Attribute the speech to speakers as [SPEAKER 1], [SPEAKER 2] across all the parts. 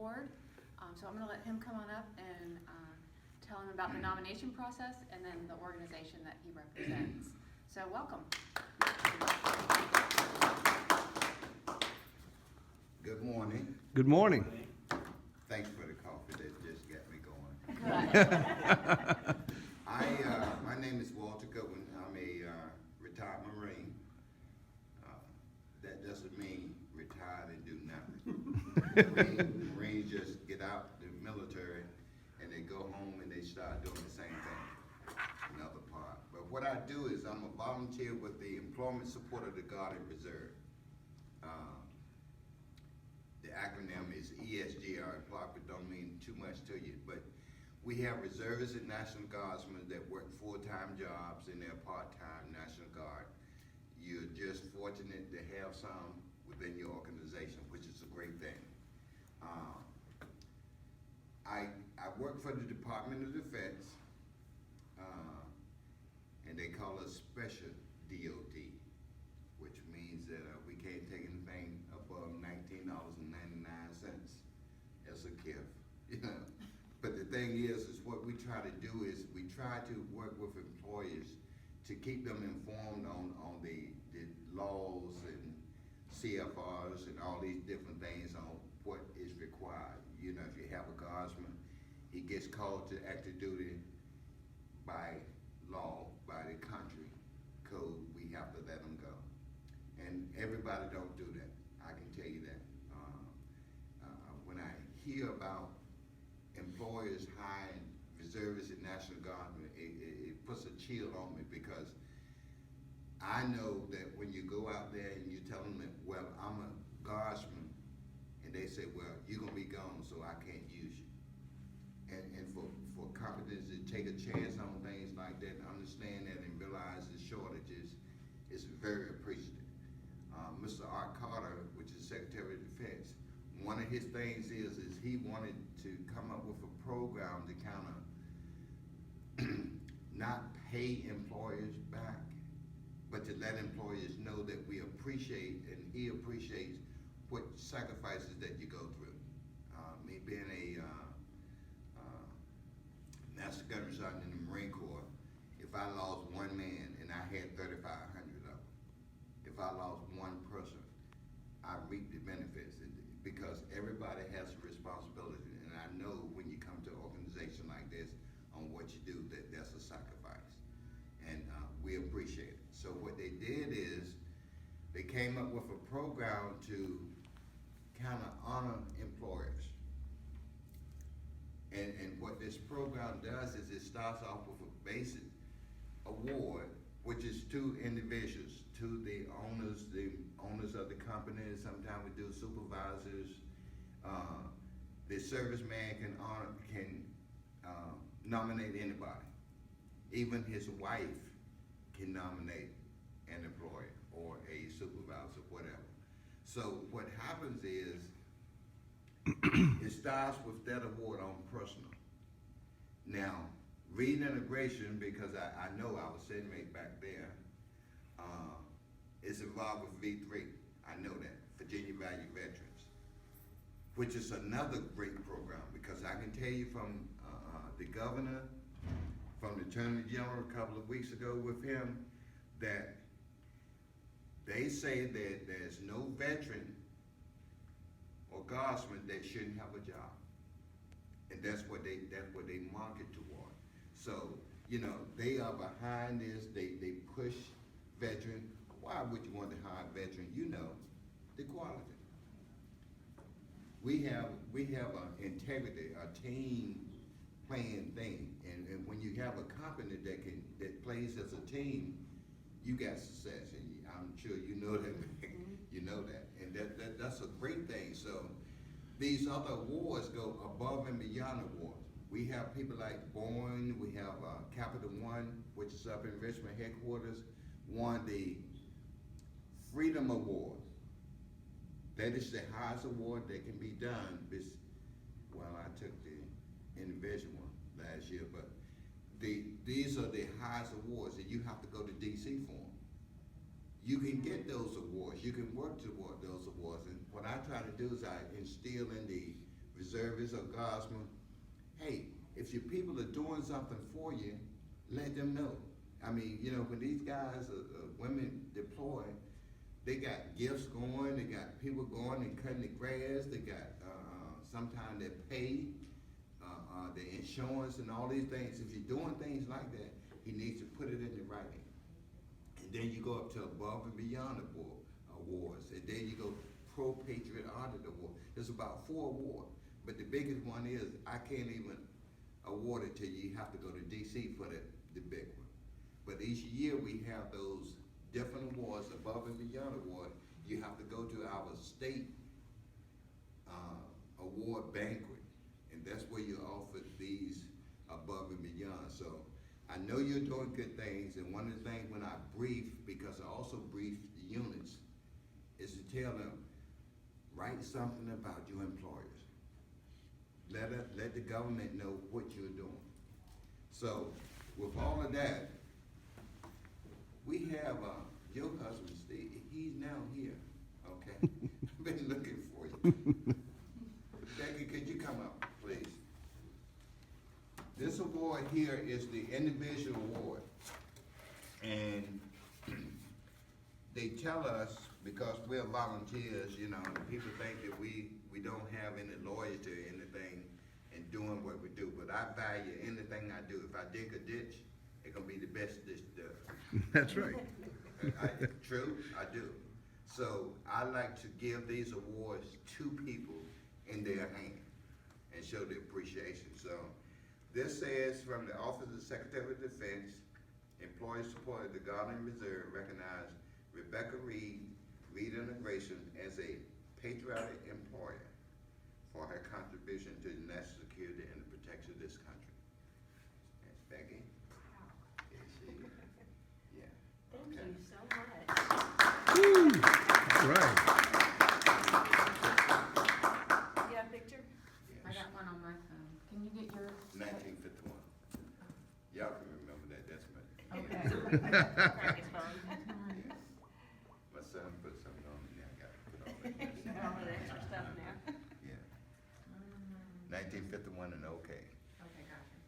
[SPEAKER 1] Award. So I'm going to let him come on up and tell him about the nomination process and then the organization that he represents. So welcome.
[SPEAKER 2] Good morning.
[SPEAKER 3] Good morning.
[SPEAKER 2] Thanks for the coffee that just got me going.
[SPEAKER 1] Good.
[SPEAKER 2] My name is Walter Goodwin. I'm a retired Marine. That doesn't mean retired and do nothing. Marines just get out the military and they go home and they start doing the same thing. Another part. But what I do is I'm a volunteer with the Employment Support of the Guard and Reserve. The acronym is ESGR. Probably don't mean too much to you, but we have reservists and National Guardsmen that work full-time jobs and they're part-time National Guard. You're just fortunate to have some within your organization, which is a great thing. I work for the Department of Defense, and they call us Special DOD, which means that we can't take anything above $19.99 as a gift, you know. But the thing is what we try to do is we try to work with employers to keep them informed on the laws and CFRs and all these different things on what is required. You know, if you have a guardsman, he gets called to active duty by law, by the country code, we have to let him go. And everybody don't do that, I can tell you that. When I hear about employers hiring reservists and National Guardsmen, it puts a chill on me because I know that when you go out there and you tell them that, well, I'm a guardsman, and they say, well, you're gonna be gone, so I can't use you. And for companies to take a chance on things like that, understand that and realize the shortages is very appreciative. Mr. Art Carter, which is Secretary of Defense, one of his things is he wanted to come up with a program to kind of not pay employers back, but to let employers know that we appreciate and he appreciates what sacrifices that you go through. Me being a Master Gunner Sergeant in the Marine Corps, if I lost one man and I had 3,500 of them, if I lost one person, I reap the benefits because everybody has a responsibility, and I know when you come to an organization like this on what you do, that's a sacrifice, and we appreciate it. So what they did is they came up with a program to kind of honor employers. And what this program does is it starts off with a basic award, which is to individuals, to the owners of the company. Sometimes we do supervisors. The serviceman can nominate anybody. Even his wife can nominate an employer or a supervisor, whatever. So what happens is it starts with that award on personal. Now, reintegration, because I know I was inmate back there, is involved with V3. I know that, Virginia Value Veterans, which is another great program because I can tell you from the governor, from the Attorney General a couple of weeks ago with him, that they say that there's no veteran or guardsman that shouldn't have a job. And that's what they market toward. So, you know, they are behind this, they push veteran. Why would you want to hire a veteran? You know, the quality. We have an integrity, a team playing thing. And when you have a company that plays as a team, you got success. And I'm sure you know that. You know that. And that's a great thing. So these other awards go above and beyond awards. We have people like Boeing, we have Capital One, which is up in Richmond headquarters, won the Freedom Award. That is the highest award that can be done. Well, I took the individual one last year, but these are the highest awards, and you have to go to DC for them. You can get those awards, you can work toward those awards, and what I try to do is I instill in the reservists or guardsmen, hey, if your people are doing something for you, let them know. I mean, you know, when these guys, women deploy, they got gifts going, they got people going and cutting the grass, they got, sometimes they pay, the insurance and all these things. If you're doing things like that, he needs to put it in the writing. And then you go up to above and beyond awards, and then you go Pro Patriot Audit Award. There's about 4 awards, but the biggest one is, I can't even award it to you. You have to go to DC for the big one. But each year we have those different awards, above and beyond award. You have to go to our state award banquet, and that's where you're offered these above and beyond. So I know you're doing good things, and one of the things when I brief, because I also brief the units, is to tell them, write something about your employers. Let the government know what you're doing. So with all of that, we have your husband, Steve. He's now here. Okay, I've been looking for you. Becky, could you come up, please? This award here is the individual award, and they tell us, because we're volunteers, you know, people think that we don't have any loyalty or anything in doing what we do, but I value anything I do. If I dig a ditch, it's gonna be the best ditch done.
[SPEAKER 3] That's right.
[SPEAKER 2] True, I do. So I like to give these awards to people in their hand and show the appreciation. So this says, from the Office of the Secretary of Defense, employees supported the Guard and Reserve recognize Rebecca Reed Integration as a patriotic employer for her contribution to the national security and the protection of this country. That's Becky. Is she? Yeah.
[SPEAKER 4] Thank
[SPEAKER 2] Okay.
[SPEAKER 4] you so much.
[SPEAKER 3] Woo. All right.
[SPEAKER 4] You have a picture?
[SPEAKER 1] I got one on my phone. Can you get yours?
[SPEAKER 2] 1951. Y'all can remember that. That's my.
[SPEAKER 1] Okay.
[SPEAKER 4] Crack his phone.
[SPEAKER 2] My son put something on it. Now I got to put all that.
[SPEAKER 4] Got all the extra stuff now.
[SPEAKER 2] Yeah. 1951 and okay.
[SPEAKER 1] Okay, gotcha.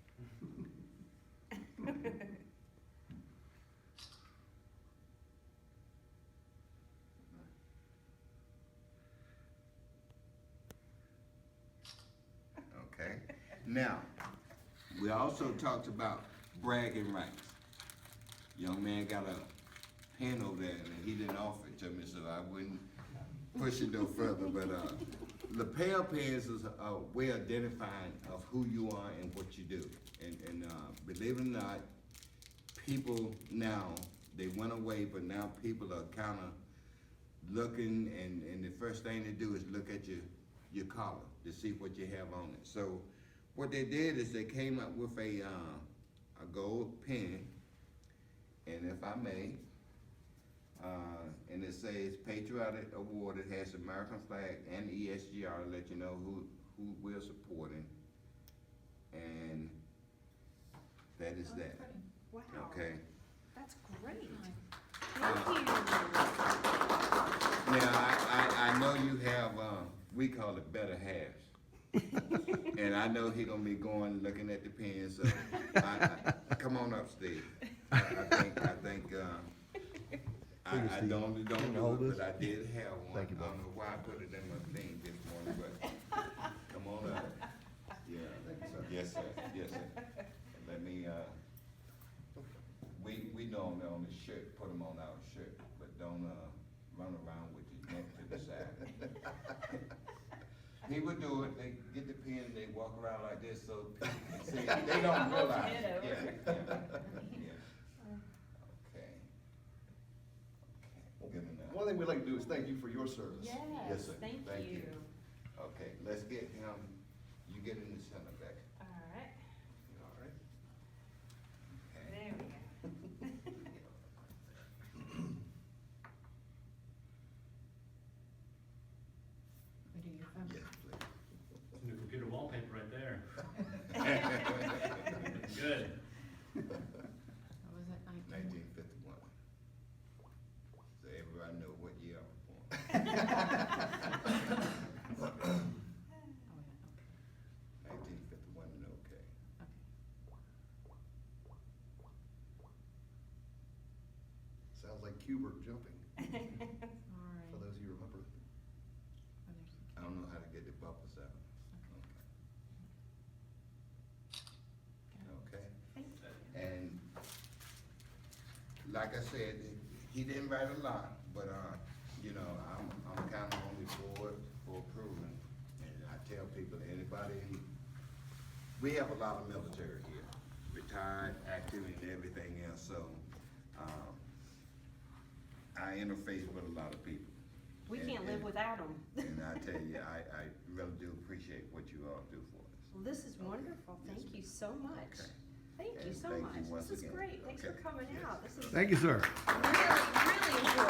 [SPEAKER 2] Okay. Now, we also talked about bragging rights. Young man got a pen over there, and he didn't offer it to me, so I wouldn't push it no further. But lapel pins is a way of identifying of who you are and what you do. And believe it or not, people now, they went away, but now people are kind of looking, and the first thing they do is look at your collar to see what you have on it. So what they did is they came up with a gold pin, and if I may, and it says Patriotic Award. It has American flag and ESGR to let you know who we're supporting, and that is that.
[SPEAKER 4] Wow.
[SPEAKER 2] Okay.
[SPEAKER 4] That's great.
[SPEAKER 2] Uh,
[SPEAKER 4] Thank you.
[SPEAKER 2] Now I know you have we call it better halves, and I know he gonna be going looking at the pen. So come on up, Steve. I think I don't do it, but I did have one.
[SPEAKER 3] Thank you,
[SPEAKER 2] I don't know why I put it in my thing this morning, but come on up. Yeah. Yes, sir. Yes, sir. And let me. We normally on the shirt, put them on our shirt, but don't run around with your neck to the side. People do it. They get the pen and they walk around like this, so people can see. They don't realize.
[SPEAKER 4] Head over.
[SPEAKER 2] Yeah. Okay. Good enough.
[SPEAKER 5] One thing we'd like to do is thank you for your service.
[SPEAKER 4] Yes,
[SPEAKER 2] Yes, sir.
[SPEAKER 4] thank
[SPEAKER 2] Thank
[SPEAKER 4] you.
[SPEAKER 2] you. Okay, let's get him. You get in the center, Becky.
[SPEAKER 4] All right,
[SPEAKER 2] All right. Okay.
[SPEAKER 4] there we go.
[SPEAKER 1] We do your phone.
[SPEAKER 2] Yes, please.
[SPEAKER 6] New computer wallpaper right there. Good.
[SPEAKER 1] What was it,
[SPEAKER 2] 1951. So everybody know what year I was born.
[SPEAKER 1] Oh, yeah, okay.
[SPEAKER 5] Cubert jumping,
[SPEAKER 4] All
[SPEAKER 5] for
[SPEAKER 4] right.
[SPEAKER 5] those of you who remember.
[SPEAKER 2] I don't know how to get the bumpers out. Okay.
[SPEAKER 4] Thank you.
[SPEAKER 2] And like I said, he didn't write a lot, but, you know, I'm kind of on the board for approving. And I tell people, anybody, we have a lot of military here, retired, active, and everything else, so, I interface with a lot of people.
[SPEAKER 4] We
[SPEAKER 2] And-
[SPEAKER 4] can't live
[SPEAKER 2] and-
[SPEAKER 4] without them.
[SPEAKER 2] And I tell you, I really do appreciate what you all do for us.
[SPEAKER 4] Well, this is
[SPEAKER 2] Okay.
[SPEAKER 4] wonderful.
[SPEAKER 2] Yes,
[SPEAKER 4] Thank you
[SPEAKER 2] ma'am.
[SPEAKER 4] so much.
[SPEAKER 2] Okay.
[SPEAKER 4] Thank you
[SPEAKER 2] And
[SPEAKER 4] so
[SPEAKER 2] thank
[SPEAKER 4] much.
[SPEAKER 2] you once
[SPEAKER 4] This is
[SPEAKER 2] again.
[SPEAKER 4] great. Thanks for
[SPEAKER 2] Okay.
[SPEAKER 4] coming
[SPEAKER 2] Yes.
[SPEAKER 4] out. This is
[SPEAKER 3] Thank you, sir.
[SPEAKER 4] really, really important.